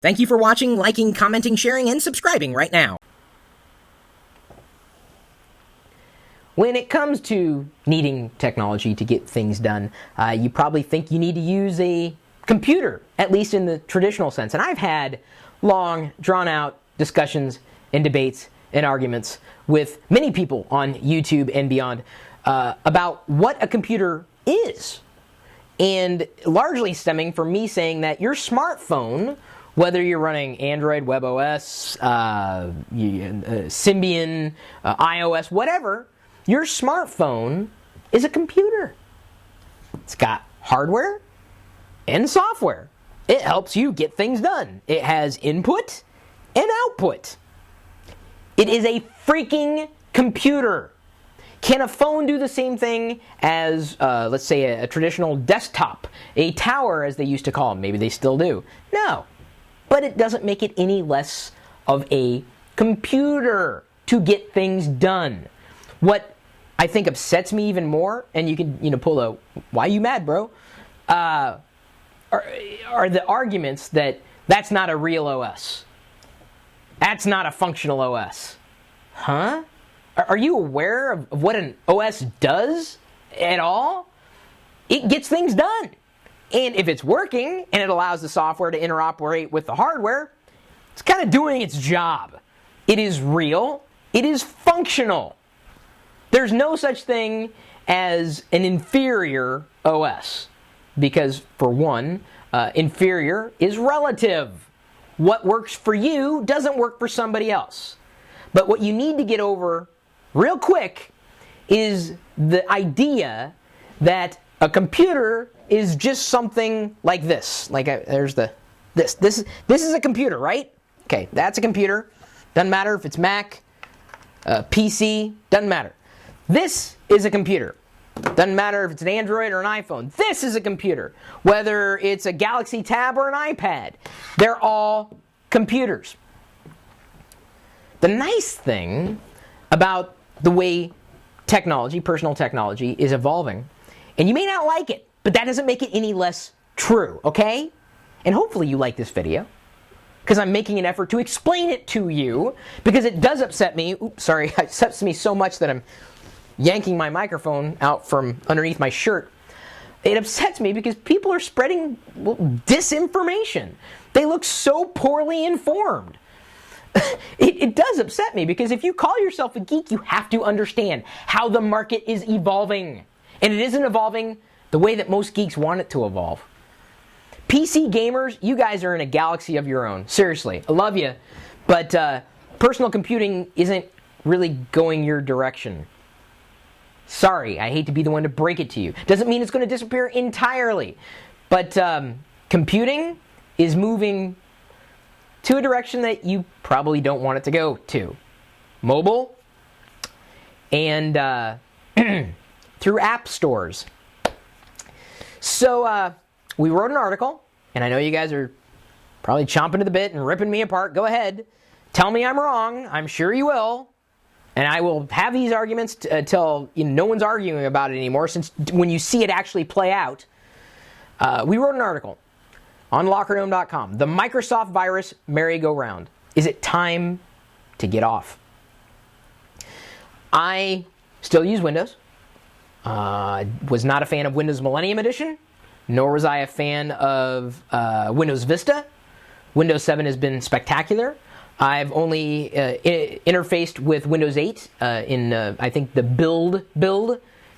Thank you for watching, liking, commenting, sharing, and subscribing right now. When it comes to needing technology to get things done, you probably think you need to use a computer, at least in the traditional sense. And I've had long, drawn-out discussions and debates and arguments with many people on YouTube and beyond about what a computer is. And largely stemming from me saying that your smartphone, whether you're running Android, WebOS, Symbian, iOS, whatever, your smartphone is a computer. It's got hardware and software. It helps you get things done. It has input and output. It is a freaking computer. Can a phone do the same thing as, let's say, a traditional desktop, a tower as they used to call them? Maybe they still do. No. But it doesn't make it any less of a computer to get things done. What I think upsets me even more, and you can pull a "why you mad, bro," are the arguments that that's not a real OS. That's not a functional OS. Huh? Are you aware of what an OS does at all? It gets things done. And if it's working and it allows the software to interoperate with the hardware, it's kind of doing its job. It is real. It is functional. There's no such thing as an inferior OS because, for one, inferior is relative. What works for you doesn't work for somebody else. But what you need to get over real quick is the idea that a computer is just something like this. There's this. This is a computer, right? Okay, that's a computer. Doesn't matter if it's Mac, PC, doesn't matter. This is a computer. Doesn't matter if it's an Android or an iPhone. This is a computer. Whether it's a Galaxy Tab or an iPad, they're all computers. The nice thing about the way technology, personal technology, is evolving, and you may not like it, but that doesn't make it any less true, okay? And hopefully you like this video, because I'm making an effort to explain it to you, because it does upset me. Oops, sorry, it upsets me so much that I'm yanking my microphone out from underneath my shirt. It upsets me because people are spreading disinformation. They look so poorly informed. It does upset me because if you call yourself a geek, you have to understand how the market is evolving. And it isn't evolving the way that most geeks want it to evolve. PC gamers, you guys are in a galaxy of your own. Seriously, I love you. But personal computing isn't really going your direction. Sorry, I hate to be the one to break it to you. Doesn't mean it's going to disappear entirely. But computing is moving to a direction that you probably don't want it to go to. Mobile and through app stores. So we wrote an article, and I know you guys are probably chomping at the bit and ripping me apart. Go ahead. Tell me I'm wrong. I'm sure you will. And I will have these arguments until no one's arguing about it anymore, since when you see it actually play out. We wrote an article on LockerGnome.com. The Microsoft virus merry-go-round. Is it time to get off? I still use Windows. Was not a fan of Windows Millennium Edition, nor was I a fan of Windows Vista. Windows 7 has been spectacular. I've only interfaced with Windows 8 in, I think, the build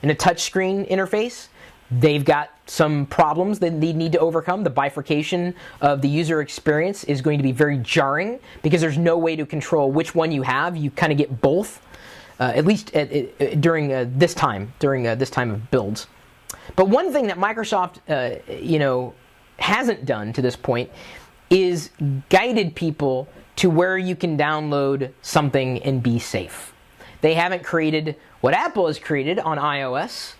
in a touchscreen interface. They've got some problems that they need to overcome. The bifurcation of the user experience is going to be very jarring because there's no way to control which one you have. You kind of get both, at least during this time of builds. But one thing that Microsoft, hasn't done to this point is guided people to where you can download something and be safe. They haven't created what Apple has created on iOS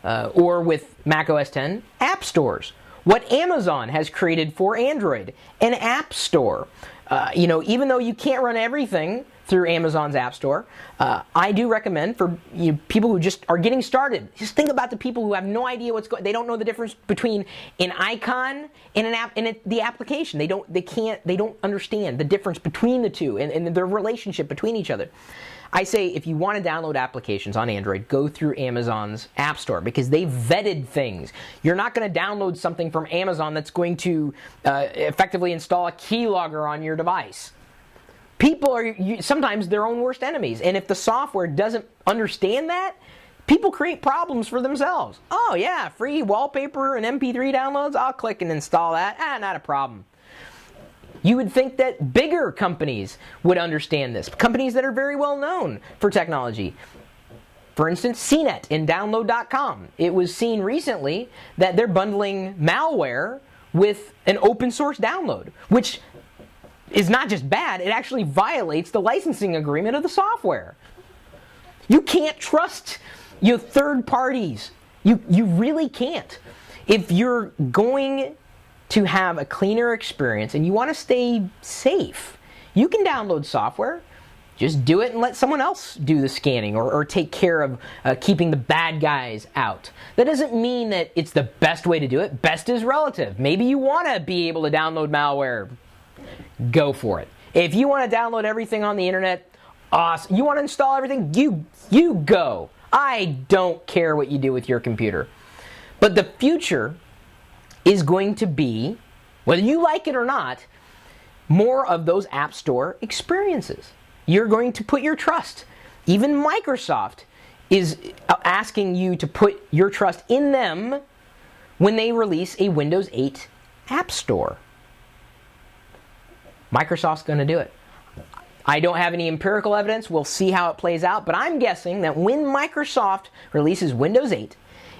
or with Mac OS X, app stores. What Amazon has created for Android, an app store. Even though you can't run everything through Amazon's App Store. I do recommend for people who just are getting started. Just think about the people who have no idea what's going. They don't know the difference between an icon and an app and the application. They don't understand the difference between the two and their relationship between each other. I say if you want to download applications on Android, go through Amazon's App Store because they've vetted things. You're not going to download something from Amazon that's going to effectively install a keylogger on your device. People are sometimes their own worst enemies, and if the software doesn't understand that, people create problems for themselves. Oh yeah, free wallpaper and MP3 downloads, I'll click and install that. Not a problem. You would think that bigger companies would understand this. Companies that are very well known for technology. For instance, CNET and Download.com. It was seen recently that they're bundling malware with an open source download, which is not just bad, it actually violates the licensing agreement of the software. You can't trust your third parties. You really can't. If you're going to have a cleaner experience and you want to stay safe, you can download software. Just do it and let someone else do the scanning or take care of keeping the bad guys out. That doesn't mean that it's the best way to do it. Best is relative. Maybe you want to be able to download malware. Go for it. If you want to download everything on the internet, awesome. You want to install everything, you go. I don't care what you do with your computer. But the future is going to be, whether you like it or not, more of those App Store experiences. You're going to put your trust. Even Microsoft is asking you to put your trust in them when they release a Windows 8 App Store. Microsoft's going to do it. I don't have any empirical evidence. We'll see how it plays out. But I'm guessing that when Microsoft releases Windows 8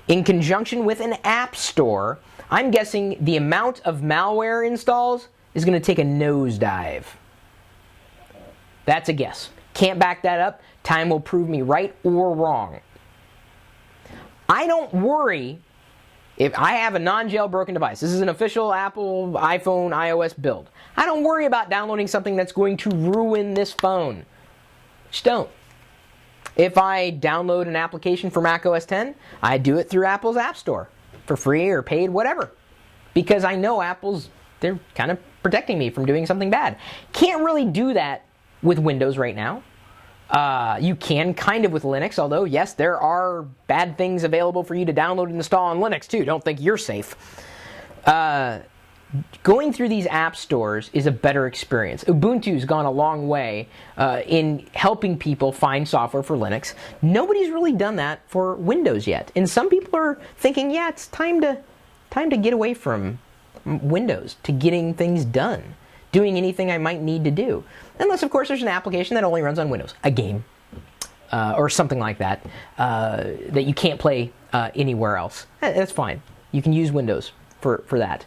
in conjunction with an App Store, I'm guessing the amount of malware installs is going to take a nosedive. That's a guess. Can't back that up. Time will prove me right or wrong. I don't worry if I have a non-jailbroken device. This is an official Apple, iPhone, iOS build. I don't worry about downloading something that's going to ruin this phone. Just don't. If I download an application for Mac OS X, I do it through Apple's App Store for free or paid, whatever. Because I know they're kind of protecting me from doing something bad. Can't really do that with Windows right now. You can kind of with Linux, although yes, there are bad things available for you to download and install on Linux too. Don't think you're safe. Going through these app stores is a better experience. Ubuntu's gone a long way in helping people find software for Linux. Nobody's really done that for Windows yet. And some people are thinking, yeah, it's time to get away from Windows, to getting things done, doing anything I might need to do. Unless, of course, there's an application that only runs on Windows, a game, or something like that, that you can't play anywhere else. That's fine. You can use Windows for that.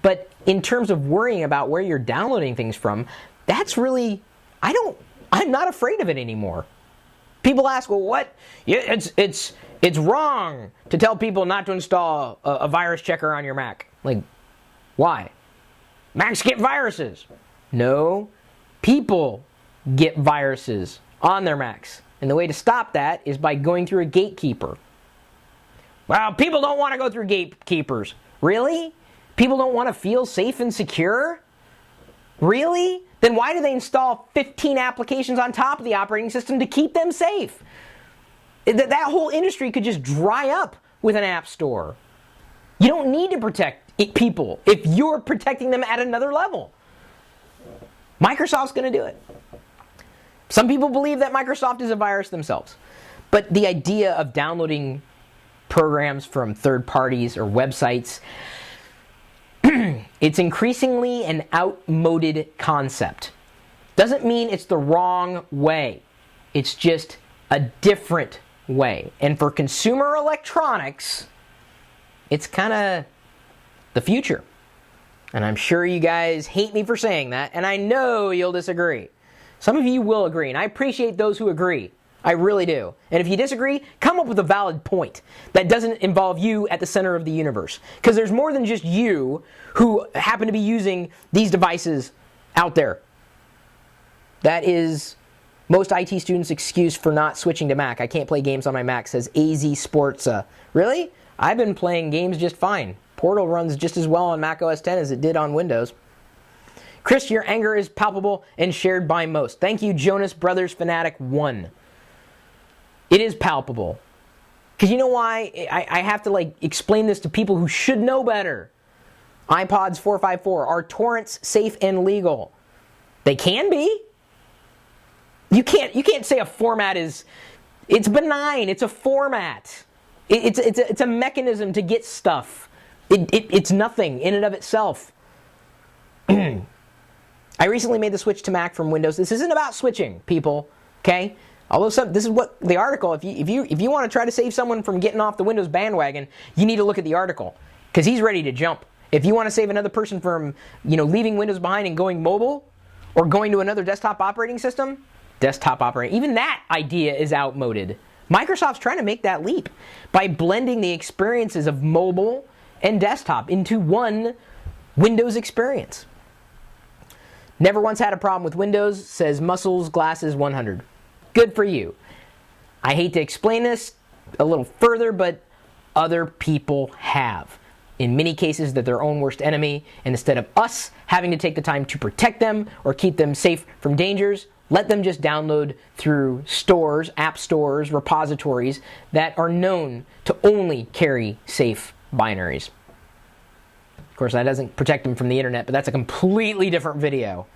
But in terms of worrying about where you're downloading things from, that's really, I'm not afraid of it anymore. People ask, well, what? Yeah, it's wrong to tell people not to install a virus checker on your Mac. Like, why? Macs get viruses. No, people get viruses on their Macs. And the way to stop that is by going through a gatekeeper. Well, people don't want to go through gatekeepers. Really? People don't want to feel safe and secure? Really? Then why do they install 15 applications on top of the operating system to keep them safe? That whole industry could just dry up with an app store. You don't need to protect people if you're protecting them at another level. Microsoft's going to do it. Some people believe that Microsoft is a virus themselves. But the idea of downloading programs from third parties or websites, it's increasingly an outmoded concept. Doesn't mean it's the wrong way. It's just a different way. And for consumer electronics, it's kind of the future. And I'm sure you guys hate me for saying that, and I know you'll disagree. Some of you will agree, and I appreciate those who agree. I really do. And if you disagree, come up with a valid point that doesn't involve you at the center of the universe. Because there's more than just you who happen to be using these devices out there. That is most IT students' excuse for not switching to Mac. I can't play games on my Mac, says AZ Sportsa. Really? I've been playing games just fine. Portal runs just as well on Mac OS X as it did on Windows. Chris, your anger is palpable and shared by most. Thank you, Jonas Brothers Fanatic 1. It is palpable. Because you know why? I have to explain this to people who should know better. iPods 454, are torrents safe and legal? They can be. You can't say a format it's benign. It's a format. It's a mechanism to get stuff. It's nothing in and of itself. I recently made the switch to Mac from Windows. This isn't about switching, people. Okay? Although this is what the article. If you want to try to save someone from getting off the Windows bandwagon, you need to look at the article because he's ready to jump. If you want to save another person from leaving Windows behind and going mobile, or going to another desktop operating system, even that idea is outmoded. Microsoft's trying to make that leap by blending the experiences of mobile and desktop into one Windows experience. Never once had a problem with Windows, says Muscles Glasses 100. Good for you. I hate to explain this a little further, but other people have. In many cases, they're their own worst enemy, and instead of us having to take the time to protect them or keep them safe from dangers, let them just download through stores, app stores, repositories that are known to only carry safe binaries. Of course, that doesn't protect them from the internet, but that's a completely different video.